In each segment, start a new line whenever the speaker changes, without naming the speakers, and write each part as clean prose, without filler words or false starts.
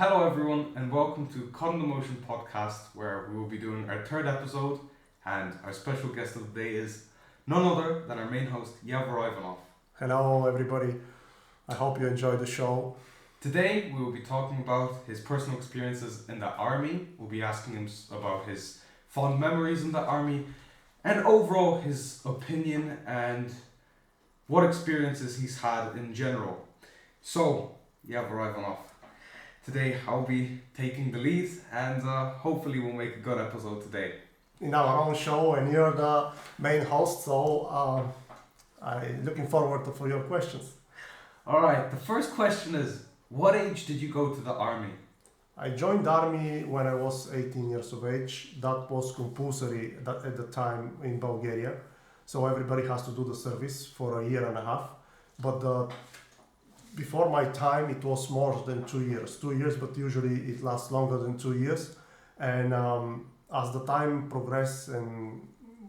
Hello, everyone, and welcome to Con the Motion podcast, where we will be doing our third episode. And our special guest of the day is none other than our main host, Yavor Ivanov.
Hello, everybody. I hope you enjoyed the show.
Today, we will be talking about his personal experiences in the army. We'll be asking him about his fond memories in the army and overall his opinion and what experiences he's had in general. So, Yavor Ivanov, today I'll be taking the lead and hopefully we'll make a good episode today.
In our own show, and you're the main host, so I'm looking forward for your questions.
Alright, the first question is, what age did you go to the army?
I joined the army when I was 18 years of age. That was compulsory at the time in Bulgaria. So everybody has to do the service for a year and a half. But before my time, it was more than 2 years. 2 years, but usually it lasts longer than 2 years. And as the time progressed and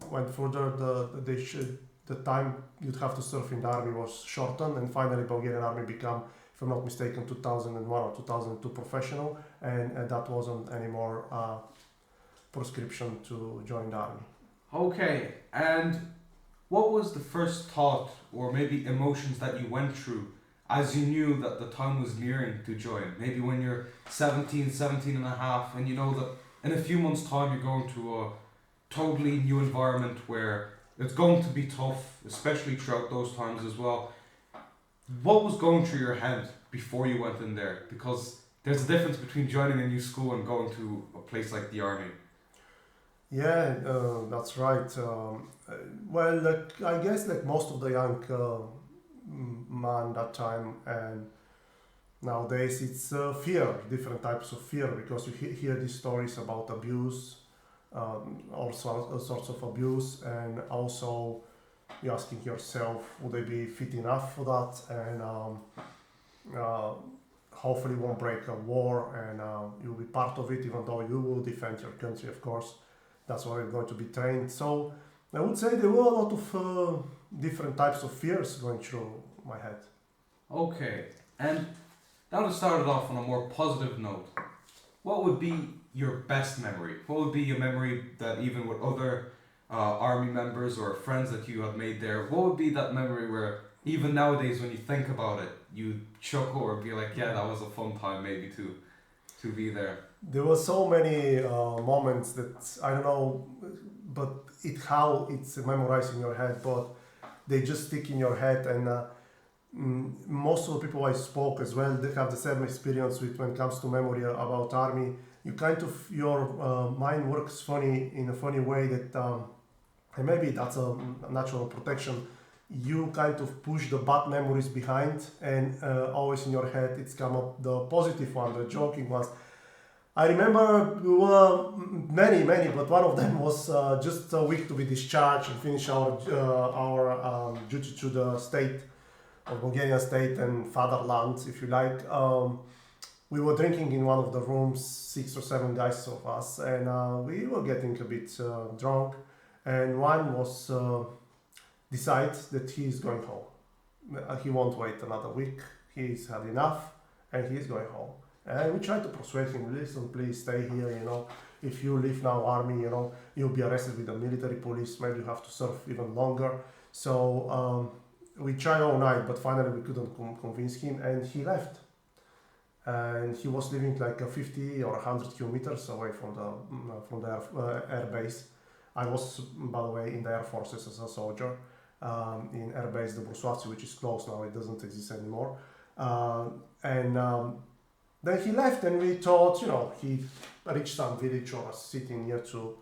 went further, the time you'd have to serve in the army was shortened, and finally Bulgarian army became, if I'm not mistaken, 2001 or 2002 professional, and that wasn't anymore prescription to join the army.
Okay, and what was the first thought or maybe emotions that you went through as you knew that the time was nearing to join? Maybe when you're 17 and a half, and you know that in a few months' time you're going to a totally new environment where it's going to be tough, especially throughout those times as well. What was going through your head before you went in there? Because there's a difference between joining a new school and going to a place like the army.
Yeah, that's right. I guess like most of the young man that time, and nowadays it's fear, different types of fear, because you hear these stories about abuse, all sorts of abuse, and also you're asking yourself, would I be fit enough for that? And hopefully won't break a war, and you'll be part of it, even though you will defend your country, of course. That's why you're going to be trained. So I would say there were a lot of different types of fears going through my head.
Okay, and now to start it off on a more positive note, what would be your best memory? What would be a memory that even with other army members or friends that you have made there, what would be that memory where even nowadays when you think about it, you chuckle or be like, yeah, that was a fun time maybe to be there?
There were so many moments that I don't know, but how it's memorized in your head, but they just stick in your head. And most of the people I spoke as well, they have the same experience with when it comes to memory about army. You kind of, your mind works funny in a funny way that, and maybe that's a natural protection. You kind of push the bad memories behind, and always in your head it's come up the positive one, the joking ones. I remember we were many, but one of them was just a week to be discharged and finish our duty to the state of Bulgarian state and fatherland, if you like. We were drinking in one of the rooms, 6 or 7 guys of us, and we were getting a bit drunk. And one was decides that he is going home. He won't wait another week. He's had enough, and he's going home. And we tried to persuade him, listen, please stay here, if you leave now army, you'll be arrested with the military police, maybe you have to serve even longer. So we tried all night, but finally we couldn't convince him, and he left. And he was living like 50 or 100 kilometers away from the air base. I was, by the way, in the Air Forces as a soldier, in air base the Bruslavci, which is closed now, it doesn't exist anymore. Then he left, and we thought, he reached some village or sitting near to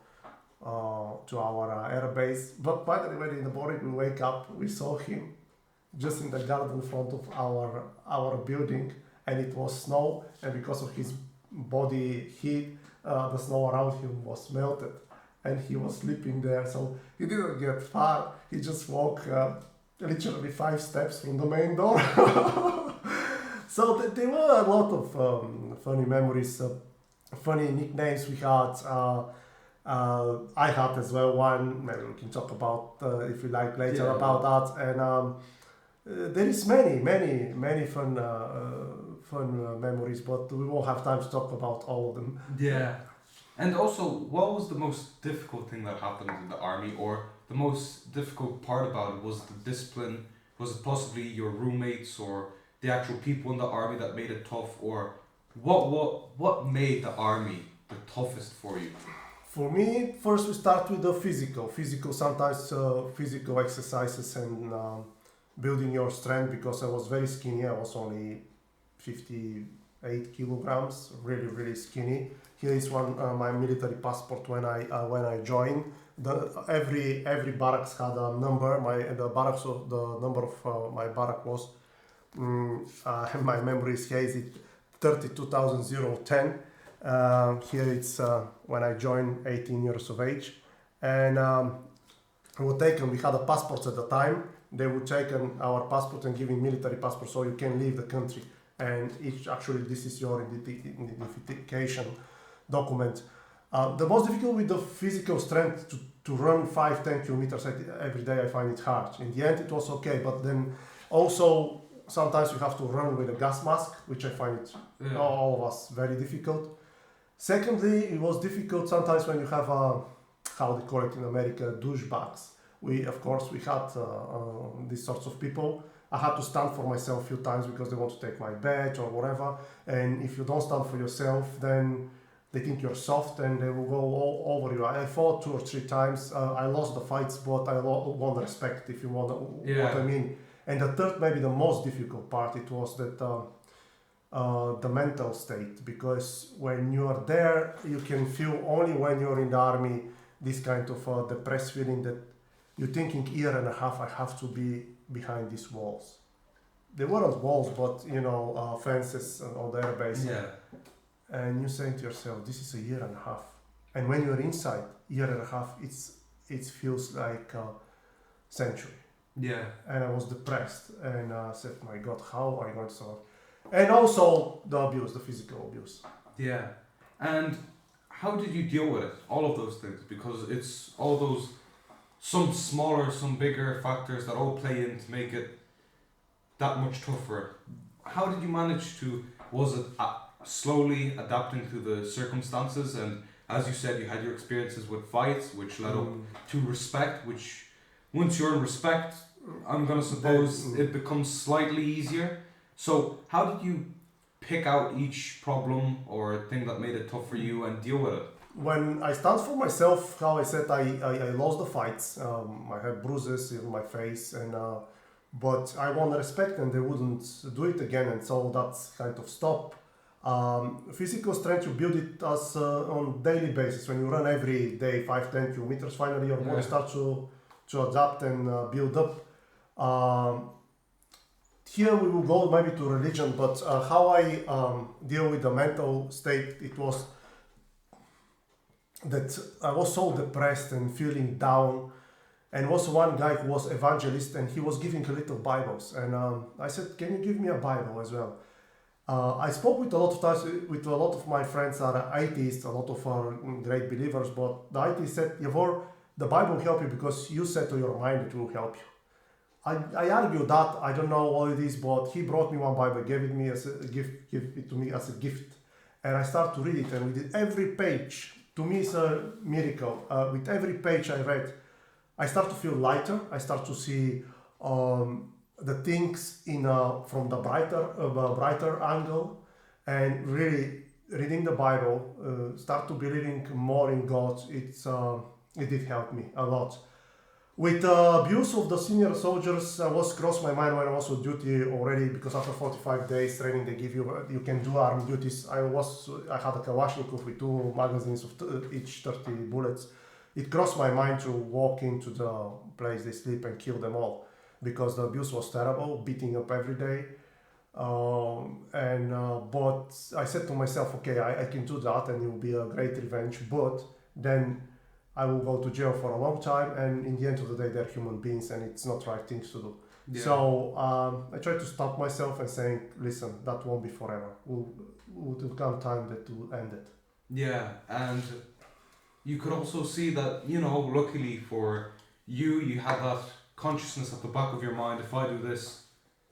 our air base. But by the way, in the morning we wake up, we saw him just in the garden in front of our building, and it was snow, and because of his body heat, the snow around him was melted, and he was sleeping there. So he didn't get far. He just walked literally 5 steps from the main door. So there were a lot of funny memories, funny nicknames we had. I had as well one, maybe we can talk about, if you like, later about that. And there is many fun memories, but we won't have time to talk about all of them.
Yeah. And also, what was the most difficult thing that happened in the army, or the most difficult part about it? Was it the discipline? Was it possibly your roommates or the actual people in the army that made it tough, or what made the army the toughest for you?
For me, first we start with the physical, sometimes physical exercises and building your strength, because I was very skinny. I was only 58 kilograms, really skinny. Here is one my military passport when I joined. Every barracks had a number. The number of my barrack was my memory is here. Is it 32,010? Here it's when I joined, 18 years of age, and we had a passports at the time. They would take our passport and give me military passport, so you can leave the country. And this is your identification document. The most difficult with the physical strength to run 5-10 kilometers every day, I find it hard. In the end, it was okay, but then also sometimes you have to run with a gas mask, which I find it all of us very difficult. Secondly, it was difficult sometimes when you have how they call it in America, douchebags. We had these sorts of people. I had to stand for myself a few times because they want to take my badge or whatever. And if you don't stand for yourself, then they think you're soft and they will go all over you. I fought 2 or 3 times. I lost the fights, but I won the respect, if you want what I mean. And the third, maybe the most difficult part, it was that the mental state, because when you are there, you can feel only when you're in the army this kind of depressed feeling that you're thinking year and a half, I have to be behind these walls. They weren't walls, but fences on the airbase.
Yeah.
And you say to yourself, this is a year and a half. And when you're inside, year and a half, it feels like a century.
Yeah.
And I was depressed, and I said, my God, how are you going to survive? And also the physical abuse.
Yeah. And how did you deal with it? All of those things, because it's all those, some smaller, some bigger factors that all play in to make it that much tougher. How did you manage to, was it slowly adapting to the circumstances? And as you said, you had your experiences with fights, which led up to respect, which once you're in respect, I'm going to suppose it becomes slightly easier. So how did you pick out each problem or thing that made it tough for you and deal with it?
When I stand for myself, how I said, I lost the fights. I had bruises in my face, but I won respect and they wouldn't do it again, and so that's kind of stop. Physical strength, you build it as on daily basis. When you run every day 5-10 kilometers, finally your body starts to adapt and build up. Here we will go maybe to religion, but how I deal with the mental state, it was that I was so depressed and feeling down. And also one guy who was evangelist, and he was giving little Bibles. And I said, can you give me a Bible as well? I spoke with a lot of times with a lot of my friends are atheists, a lot of are great believers, but the atheist said, Yavor, the Bible will help you because you said to your mind it will help you. I argue that, I don't know what it is, but he brought me one Bible, gave it me as a gift, give it to me as a gift. And I started to read it, and we did every page. To me, it's a miracle. With every page I read, I start to feel lighter. I start to see the things from the brighter angle, and really reading the Bible, start to believing more in God. It did help me a lot. With the abuse of the senior soldiers, was crossed my mind when I was on duty already, because after 45 days training they give you can do armed duties. I had a Kalashnikov with 2 magazines of each 30 bullets. It crossed my mind to walk into the place they sleep and kill them all, because the abuse was terrible, beating up every day. But I said to myself, okay, I can do that and it will be a great revenge, but then I will go to jail for a long time, and in the end of the day they're human beings and it's not right things to do. Yeah. So I try to stop myself and saying, listen, that won't be forever. Will come time that will end it.
Yeah, and you could also see that, luckily for you, you had that consciousness at the back of your mind, if I do this,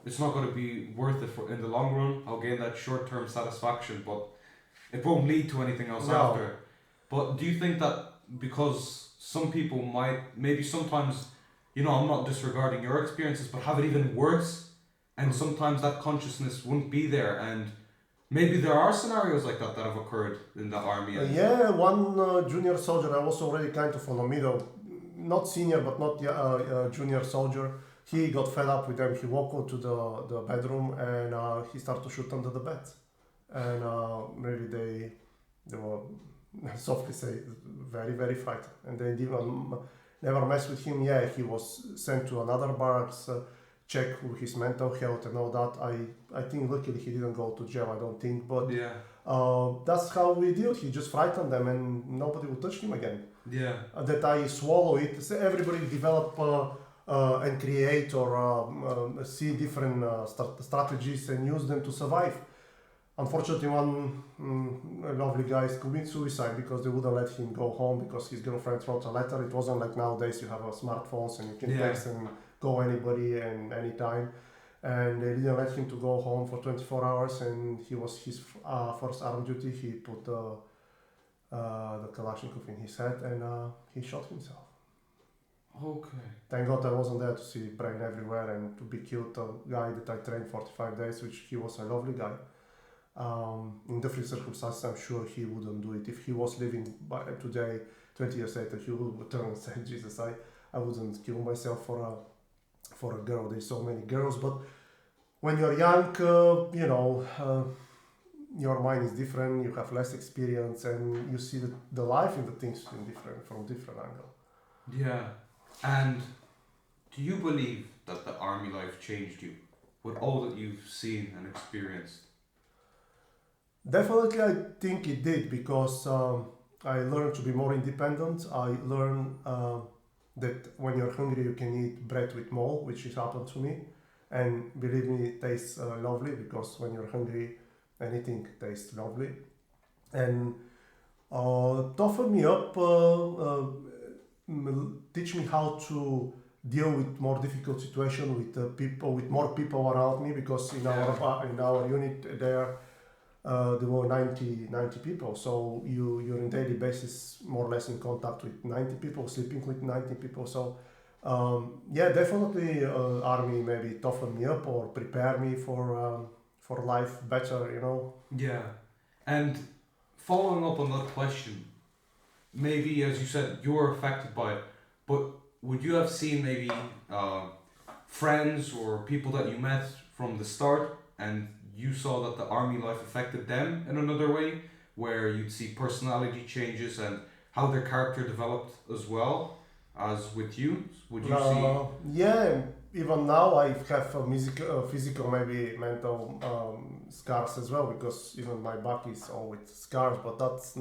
it's not going to be worth it in the long run. I'll gain that short-term satisfaction, but it won't lead to anything else
No.
after. But do you think that because some people might, maybe sometimes, I'm not disregarding your experiences, but have it even worse, and sometimes that consciousness won't be there, and maybe there are scenarios like that have occurred in the army.
Yeah, one junior soldier, I was already kind of on the middle, not senior but not junior soldier. He got fed up with them. He walked into the bedroom and he started to shoot under the bed. And really they were, softly say, very, very frightened. And they didn't never mess with him. Yeah, he was sent to another barracks, check his mental health and all that. I think luckily he didn't go to jail, I don't think. But
Yeah.
that's how we did. He just frightened them and nobody would touch him again.
Yeah.
That I swallow it. So everybody develop and create or see different strategies and use them to survive. Unfortunately, one lovely guy committed suicide because they wouldn't let him go home because his girlfriend wrote a letter. It wasn't like nowadays you have smartphones and you can text and go anybody and anytime. And they didn't let him to go home for 24 hours. And he was his first armed duty. He put the Kalashnikov in his head and he shot himself.
Okay.
Thank God I wasn't there to see brain everywhere and to be killed. A guy that I trained 45 days, which he was a lovely guy. In different circumstances, I'm sure he wouldn't do it. If he was living today, 20 years later, he would turn and say, Jesus, I wouldn't kill myself for a girl. There's so many girls, but when you're young, your mind is different, you have less experience, and you see the life in the things from different angle.
Yeah. And do you believe that the army life changed you with all that you've seen and experienced?
Definitely, I think it did because I learned to be more independent. I learned that when you're hungry, you can eat bread with mole, which has happened to me. And believe me, it tastes lovely because when you're hungry, anything tastes lovely. And toughen me up, teach me how to deal with more difficult situations with people, with more people around me. Because in our unit there were 90 people, so you're on daily basis more or less in contact with 90 people, sleeping with 90 people. So definitely army maybe toughen me up or prepare me for life better,
Yeah. And following up on that question, maybe as you said, you were affected by it, but would you have seen maybe friends or people that you met from the start and you saw that the army life affected them in another way, where you'd see personality changes and how their character developed as well as with you? Would you see?
Yeah, even now I have physical, maybe mental scars as well, because even my back is all with scars, but that's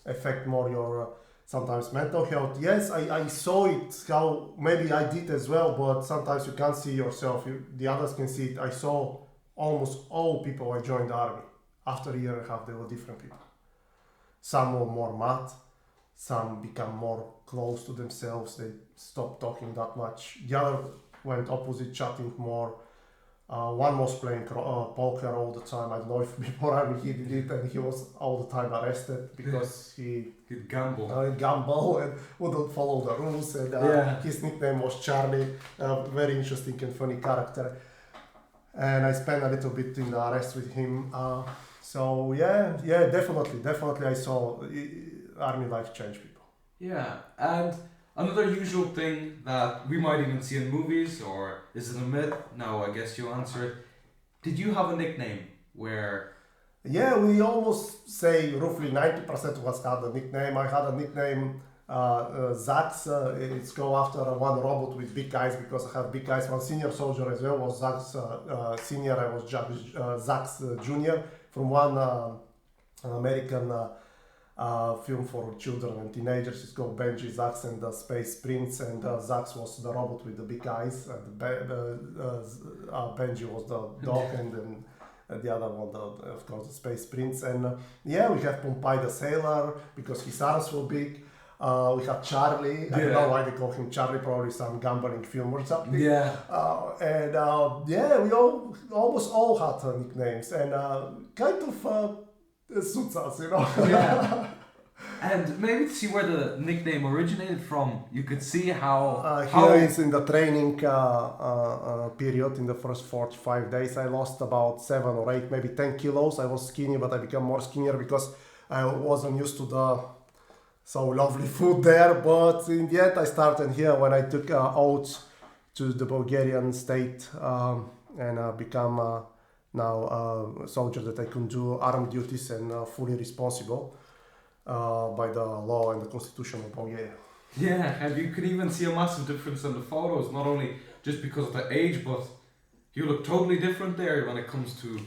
affect more your sometimes mental health. Yes, I saw it, how maybe I did as well, but sometimes you can't see yourself, the others can see it. I saw almost all people I joined the army. After a year and a half, they were different people. Some were more mad, some become more close to themselves, they stopped talking that much. The other went opposite, chatting more. One was playing poker all the time. I don't know if before army he did it, and he was all the time arrested because he'd
gamble
and wouldn't follow the rules. And his nickname was Charlie, a very interesting and funny character. And I spent a little bit in the arrest with him. Definitely I saw army life change people.
Yeah, and another usual thing that we might even see in movies, or is it a myth? No, I guess you answer it. Did you have a nickname where...
Yeah, we almost say roughly 90% of us had a nickname. I had a nickname, Zax. It's go after one robot with big eyes because I have big eyes. One senior soldier as well was Zax senior. I was Zax junior from one American film for children and teenagers. It's called Benji, Zax and the Space Prince, and Zax was the robot with the big eyes, and Benji was the dog, and then the other one, of course, the Space Prince. And we have Pompeii the sailor because his arms were big. We had Charlie. I don't know why they call him Charlie. Probably some gambling film or something.
Yeah.
We almost all had nicknames, and kind of suits us, you know.
Yeah. And maybe to see where the nickname originated from, you could see how
here is in the training period. In the first 45 days, I lost about 7 or 8, maybe 10 kilos. I was skinny, but I became more skinnier because I wasn't used to the so lovely food there. But in the end, I started here when I took oath to the Bulgarian state and become now a soldier that I can do armed duties and fully responsible by the law and the constitution of Bulgaria.
Yeah, and you can even see a massive difference in the photos, not only just because of the age, but you look totally different there when it comes to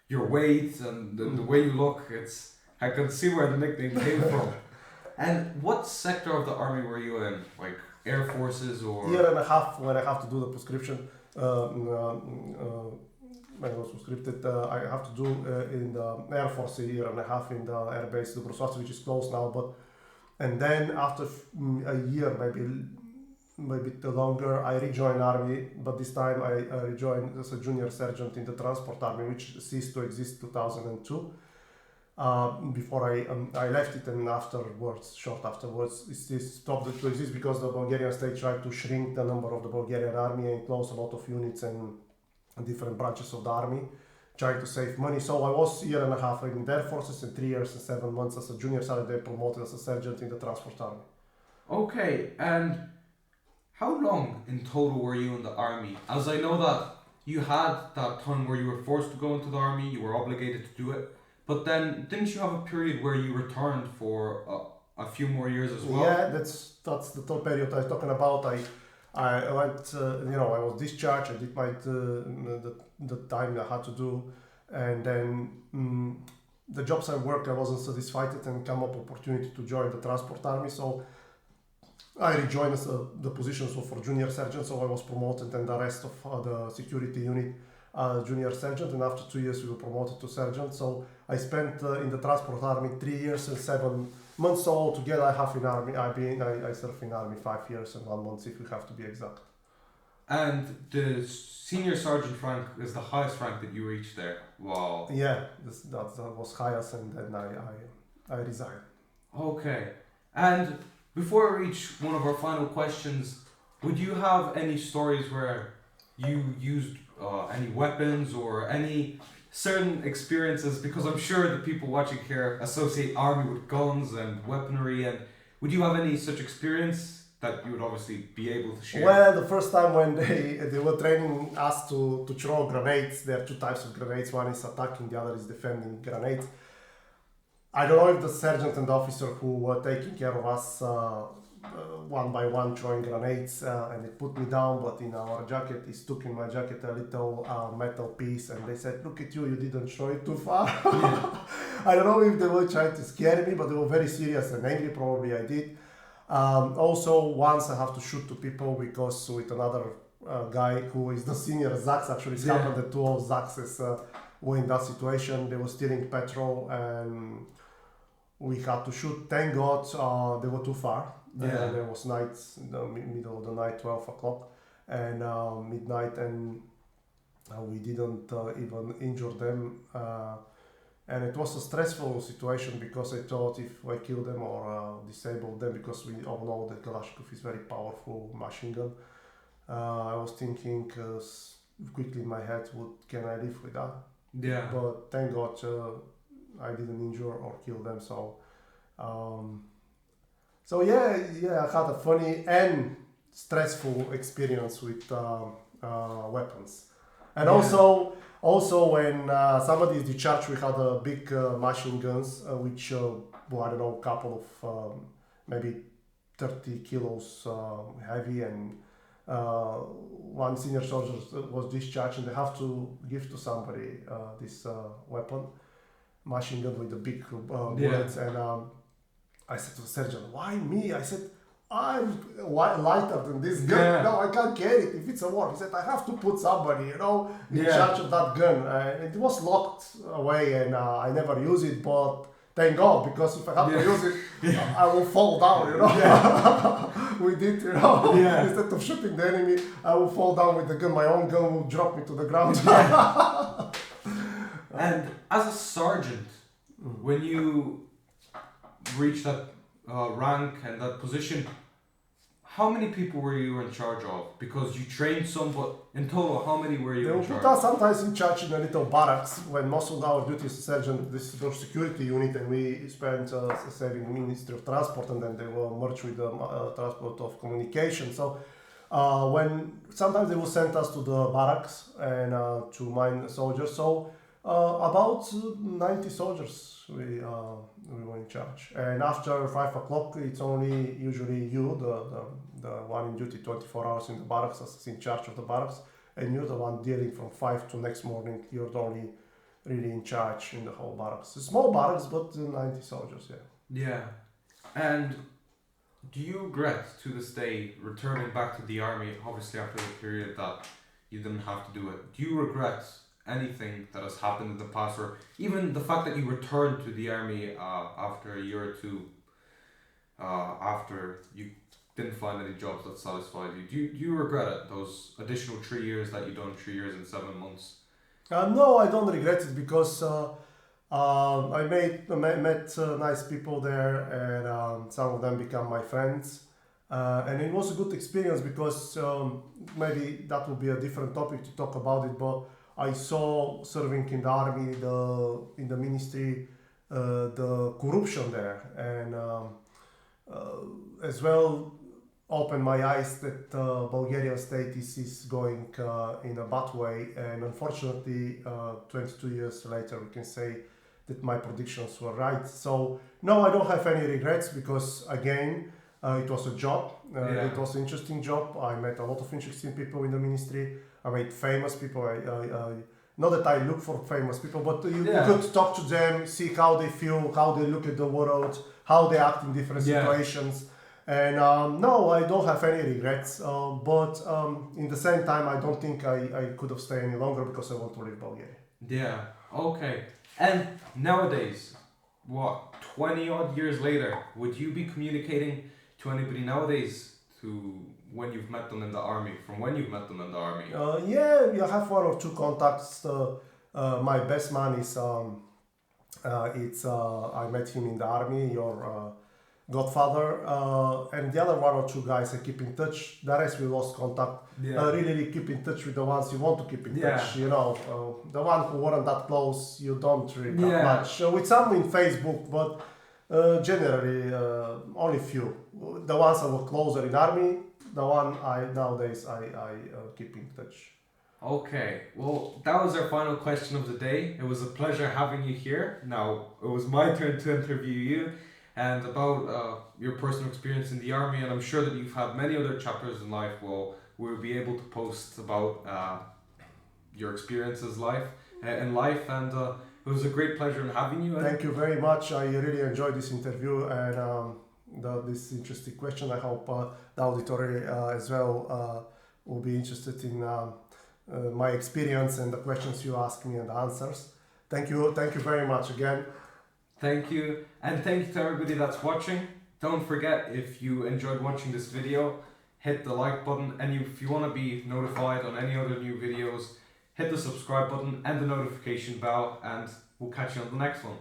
your weight and the way you look. I can see where the nickname came from. And what sector of the army were you in? Like Air Forces or?
Year and a half when I have to do the prescription. When I was conscripted, I have to do in the Air Force a year and a half in the air base, Dubrovsarci, which is closed now. And then after a year, maybe longer, I rejoined army. But this time I rejoined as a junior sergeant in the transport army, which ceased to exist 2002. Before I left it, and short afterwards, it stopped to exist because the Bulgarian state tried to shrink the number of the Bulgarian army and close a lot of units and different branches of the army, trying to save money. So I was a year and a half in the Air Forces and 3 years and 7 months as a junior sergeant, then promoted as a sergeant in the transport army.
Okay, and how long in total were you in the army? As I know that you had that time where you were forced to go into the army, you were obligated to do it, but then didn't you have a period where you returned for a few more years as well?
Yeah, that's the top period I was talking about. I went, I was discharged. I did my the time I had to do, and then the jobs I worked, I wasn't satisfied, and come up opportunity to join the transport army. So I rejoined the position for junior sergeant. So I was promoted, and the rest of the security unit, junior sergeant. And after 2 years, we were promoted to sergeant. So I spent in the transport army 3 years and 7 months. So altogether, I have in army. I served in army 5 years and 1 month, if we have to be exact.
And the senior sergeant rank is the highest rank that you reached there. Wow.
Yeah, that was highest, and then I resigned.
Okay. And before we reach one of our final questions, would you have any stories where you used any weapons or any certain experiences? Because I'm sure the people watching here associate army with guns and weaponry. And would you have any such experience that you would obviously be able to share?
Well, the first time when they were training us to throw grenades, there are 2 types of grenades. One is attacking, the other is defending grenades. I don't know if the sergeant and the officer who were taking care of us one by one throwing grenades and they put me down, but in our jacket, he stuck in my jacket a little metal piece, and they said, "Look at you didn't throw it too far." Yeah. I don't know if they were trying to scare me, but they were very serious and angry. Probably I did. Also, once I have to shoot 2 people because with another guy who is the senior Zax, actually it's happened that 2 of Zaxes were in that situation. They were stealing petrol and we had to shoot. Thank God they were too far.
Yeah.
There was night, in the middle of the night, 12 o'clock and midnight, and we didn't even injure them. And it was a stressful situation because I thought if I kill them or disable them, because we all know that Kalashnikov is very powerful machine gun. I was thinking quickly in my head, can I live with that?
Yeah.
But thank God I didn't injure or kill them. So yeah, I had a funny and stressful experience with weapons. And also when somebody is discharged, we had a big machine guns, which I don't know, couple of maybe 30 kilos heavy, and one senior soldier was discharged, and they have to give to somebody this weapon, machine gun with the big bullets. And I said to the sergeant, "Why me?" I said, "I'm lighter than this gun.
Yeah.
No, I can't carry it if it's a war." He said, "I have to put somebody, in charge of that gun." It was locked away, and I never use it. But Thank God, because if I have to use it, I will fall down, you know. We did, you know, instead of shooting the enemy, I will fall down with the gun. My own gun will drop me to the ground.
And as a sergeant, when you reach that rank and that position, how many people were you in charge of? Because you trained some, but in total, how many were you in charge?
They will put us sometimes in charge in a little barracks when most of our duty is sergeant. This is our security unit, and we spent serving Ministry of Transport, and then they will merge with the Transport of Communication. So when sometimes they will send us to the barracks and to mine soldiers. So about 90 soldiers we were in charge, and after 5 o'clock it's only usually you, the one in duty 24 hours in the barracks, is in charge of the barracks, and you're the one dealing from 5 to next morning. You're the only really in charge in the whole barracks. A small barracks, but 90 soldiers.
Yeah. And do you regret to this day returning back to the army, obviously after the period that you didn't have to do it? Do you regret anything that has happened in the past, or even the fact that you returned to the army after a year or two after you didn't find any jobs that satisfied you? Do you regret it, those additional 3 years that you've done, 3 years and 7 months?
No, I don't regret it, because I met nice people there, and some of them become my friends. And it was a good experience, because maybe that would be a different topic to talk about it, but I saw serving in the army, in the ministry, the corruption there, and as well opened my eyes that Bulgarian state is going in a bad way, and unfortunately 22 years later we can say that my predictions were right. So no, I don't have any regrets, because again it was a job, it was an interesting job. I met a lot of interesting people in the ministry. I met famous people. Not that I look for famous people, but you could talk to them, see how they feel, how they look at the world, how they act in different situations. And no, I don't have any regrets. But in the same time, I don't think I could have stayed any longer, because I want to leave Bulgaria.
Yeah, okay. And nowadays, 20 odd years later, would you be communicating to anybody nowadays when you've met them in the army, from when you've met them in the army?
Yeah, I have 1 or 2 contacts. My best man is, I met him in the army, your godfather, and the other 1 or 2 guys I keep in touch. The rest we lost contact. Really keep in touch with the ones you want to keep in touch. You know, the one who weren't that close, you don't really talk much. With some in Facebook, but generally only few. The ones that were closer in army, the one nowadays I keep in touch.
Okay, well, that was our final question of the day. It was a pleasure having you here. Now it was my turn to interview you and about your personal experience in the army, and I'm sure that you've had many other chapters in life. Well, we'll be able to post about your experiences in life, and it was a great pleasure in having you.
Thank you very much. I really enjoyed this interview and this interesting question. I hope the auditory as well will be interested in my experience and the questions you asked me and the answers. Thank you very much again.
Thank you, and thank you to everybody that's watching. Don't forget, if you enjoyed watching this video, hit the like button, and if you want to be notified on any other new videos, hit the subscribe button and the notification bell, and we'll catch you on the next one.